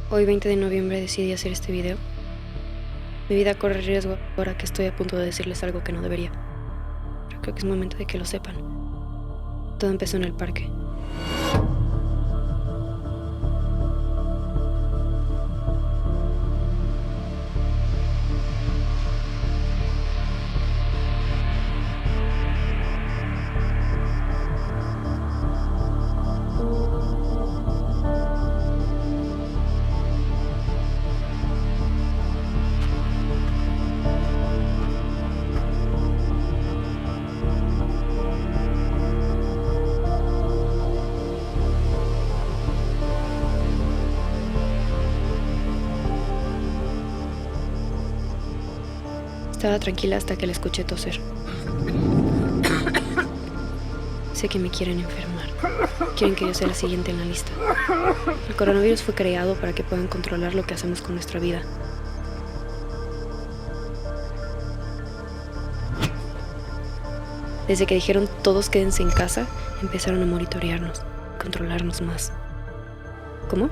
Hoy 20 de noviembre decidí hacer este video. Mi vida corre riesgo ahora que estoy a punto de decirles algo que no debería. Pero creo que es momento de que lo sepan. Todo empezó en el parque. Estaba tranquila hasta que la escuché toser. Sé que me quieren enfermar. Quieren que yo sea la siguiente en la lista. El coronavirus fue creado para que puedan controlar lo que hacemos con nuestra vida. Desde que dijeron todos quédense en casa, empezaron a monitorearnos, controlarnos más. ¿Cómo?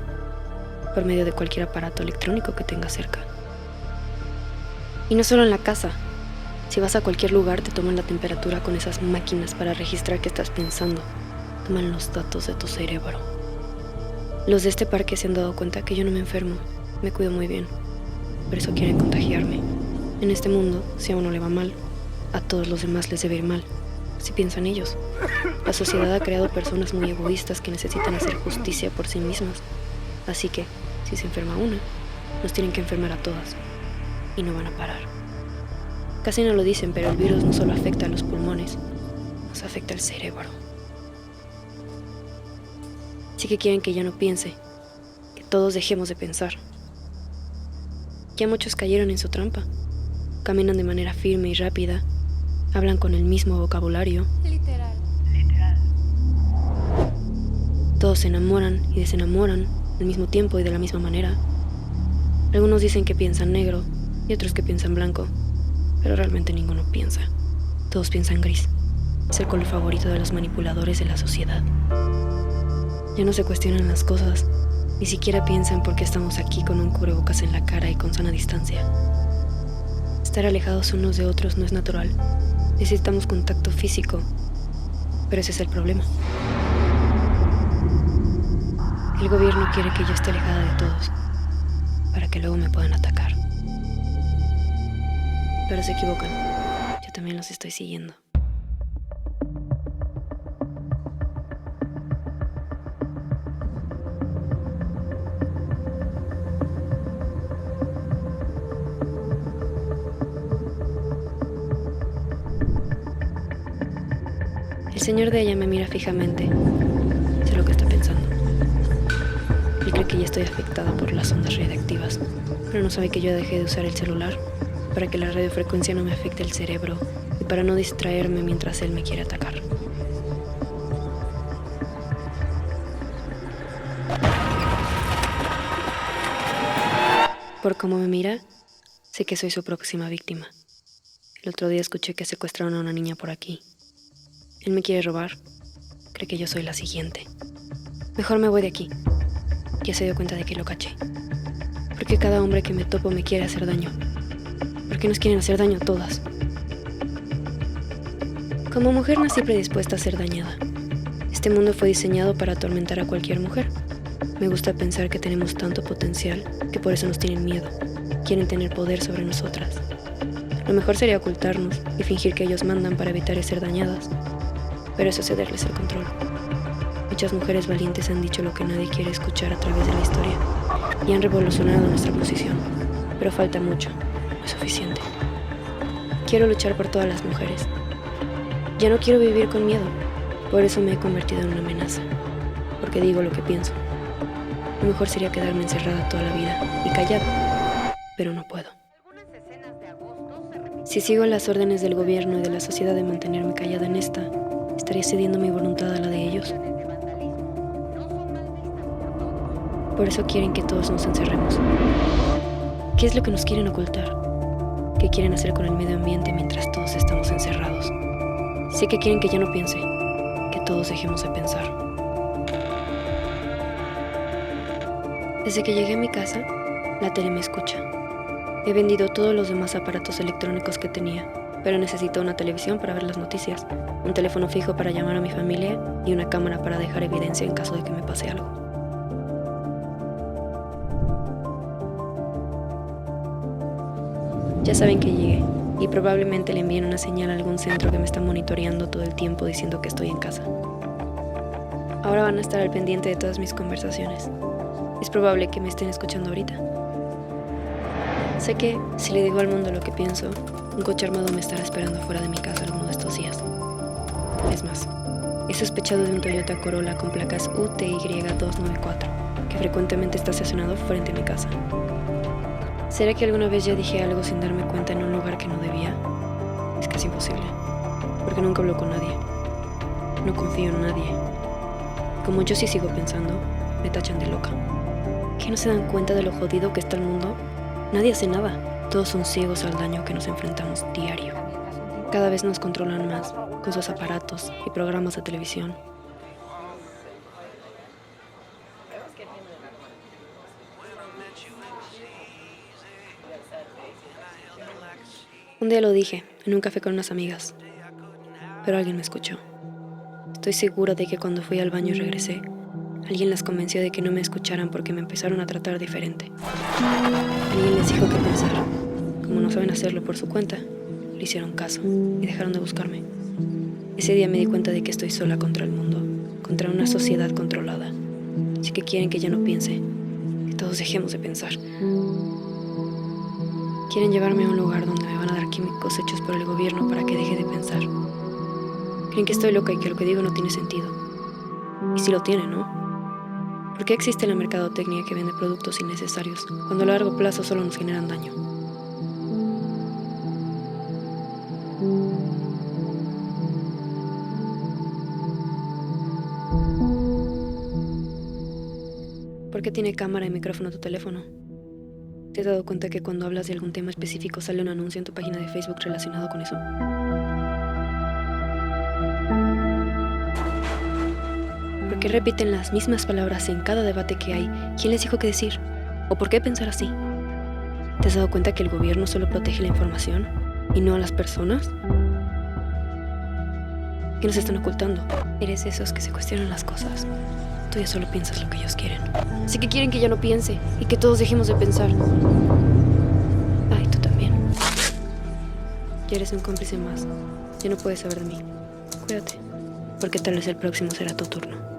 Por medio de cualquier aparato electrónico que tengas cerca. Y no solo en la casa. Si vas a cualquier lugar te toman la temperatura con esas máquinas para registrar qué estás pensando. Toman los datos de tu cerebro. Los de este parque se han dado cuenta que yo no me enfermo. Me cuido muy bien. Por eso quieren contagiarme. En este mundo, si a uno le va mal, a todos los demás les debe ir mal. Así piensan ellos. La sociedad ha creado personas muy egoístas que necesitan hacer justicia por sí mismas. Así que, si se enferma una, nos tienen que enfermar a todas. Y no van a parar. Casi no lo dicen, pero el virus no solo afecta a los pulmones, nos afecta al cerebro. Así que quieren que ya no piense, que todos dejemos de pensar. Ya muchos cayeron en su trampa. Caminan de manera firme y rápida, hablan con el mismo vocabulario. Literal. Todos se enamoran y desenamoran al mismo tiempo y de la misma manera. Algunos dicen que piensan negro y otros que piensan blanco, pero realmente ninguno piensa. Todos piensan gris. Es el color favorito de los manipuladores de la sociedad. Ya no se cuestionan las cosas, ni siquiera piensan por qué estamos aquí con un cubrebocas en la cara y con sana distancia. Estar alejados unos de otros no es natural. Necesitamos contacto físico, pero ese es el problema. El gobierno quiere que yo esté alejada de todos, para que luego me puedan atacar. Pero se equivocan. Yo también los estoy siguiendo. El señor de ella me mira fijamente. Sé lo que está pensando. Él cree que ya estoy afectada por las ondas radiactivas, pero no sabe que yo dejé de usar el celular para que la radiofrecuencia no me afecte el cerebro y para no distraerme mientras él me quiere atacar. Por cómo me mira, sé que soy su próxima víctima. El otro día escuché que secuestraron a una niña por aquí. Él me quiere robar. Cree que yo soy la siguiente. Mejor me voy de aquí. Ya se dio cuenta de que lo caché. Porque cada hombre que me topo me quiere hacer daño. ¿Por qué nos quieren hacer daño a todas? Como mujer nací predispuesta a ser dañada. Este mundo fue diseñado para atormentar a cualquier mujer. Me gusta pensar que tenemos tanto potencial que por eso nos tienen miedo. Quieren tener poder sobre nosotras. Lo mejor sería ocultarnos y fingir que ellos mandan para evitar ser dañadas. Pero eso es cederles el control. Muchas mujeres valientes han dicho lo que nadie quiere escuchar a través de la historia y han revolucionado nuestra posición. Pero falta mucho. No es suficiente. Quiero luchar por todas las mujeres. Ya no quiero vivir con miedo. Por eso me he convertido en una amenaza. Porque digo lo que pienso. Lo mejor sería quedarme encerrada toda la vida y callada. Pero no puedo. Si sigo las órdenes del gobierno y de la sociedad de mantenerme callada en esta, estaría cediendo mi voluntad a la de ellos. Por eso quieren que todos nos encerremos. ¿Qué es lo que nos quieren ocultar? ¿Qué quieren hacer con el medio ambiente mientras todos estamos encerrados? Sé que quieren que ya no piense, que todos dejemos de pensar. Desde que llegué a mi casa, la tele me escucha. He vendido todos los demás aparatos electrónicos que tenía, pero necesito una televisión para ver las noticias, un teléfono fijo para llamar a mi familia y una cámara para dejar evidencia en caso de que me pase algo. Ya saben que llegué y probablemente le envíen una señal a algún centro que me está monitoreando todo el tiempo diciendo que estoy en casa. Ahora van a estar al pendiente de todas mis conversaciones. Es probable que me estén escuchando ahorita. Sé que, si le digo al mundo lo que pienso, un coche armado me estará esperando fuera de mi casa alguno de estos días. Es más, he sospechado de un Toyota Corolla con placas UTY294, que frecuentemente está estacionado frente a mi casa. ¿Será que alguna vez ya dije algo sin darme cuenta en un lugar que no debía? Es casi imposible, porque nunca hablo con nadie. No confío en nadie. Como yo sí sigo pensando, me tachan de loca. ¿Qué no se dan cuenta de lo jodido que está el mundo? Nadie hace nada. Todos son ciegos al daño que nos enfrentamos diario. Cada vez nos controlan más, con sus aparatos y programas de televisión. Un día lo dije, en un café con unas amigas, pero alguien me escuchó. Estoy segura de que cuando fui al baño y regresé, alguien las convenció de que no me escucharan porque me empezaron a tratar diferente. Alguien les dijo qué pensar. Como no saben hacerlo por su cuenta, le hicieron caso y dejaron de buscarme. Ese día me di cuenta de que estoy sola contra el mundo, contra una sociedad controlada. Así que quieren que ya no piense, que todos dejemos de pensar. Quieren llevarme a un lugar donde me van a dar químicos hechos por el gobierno para que deje de pensar. Creen que estoy loca y que lo que digo no tiene sentido. Y sí lo tiene, ¿no? ¿Por qué existe la mercadotecnia que vende productos innecesarios cuando a largo plazo solo nos generan daño? ¿Por qué tiene cámara y micrófono tu teléfono? ¿Te has dado cuenta que cuando hablas de algún tema específico sale un anuncio en tu página de Facebook relacionado con eso? ¿Por qué repiten las mismas palabras en cada debate que hay? ¿Quién les dijo qué decir? ¿O por qué pensar así? ¿Te has dado cuenta que el gobierno solo protege la información y no a las personas? ¿Qué nos están ocultando? Eres esos que se cuestionan las cosas. Tú ya solo piensas lo que ellos quieren. Así que quieren que ya no piense y que todos dejemos de pensar. Ay, tú también. Ya eres un cómplice más. Ya no puedes saber de mí. Cuídate, porque tal vez el próximo será tu turno.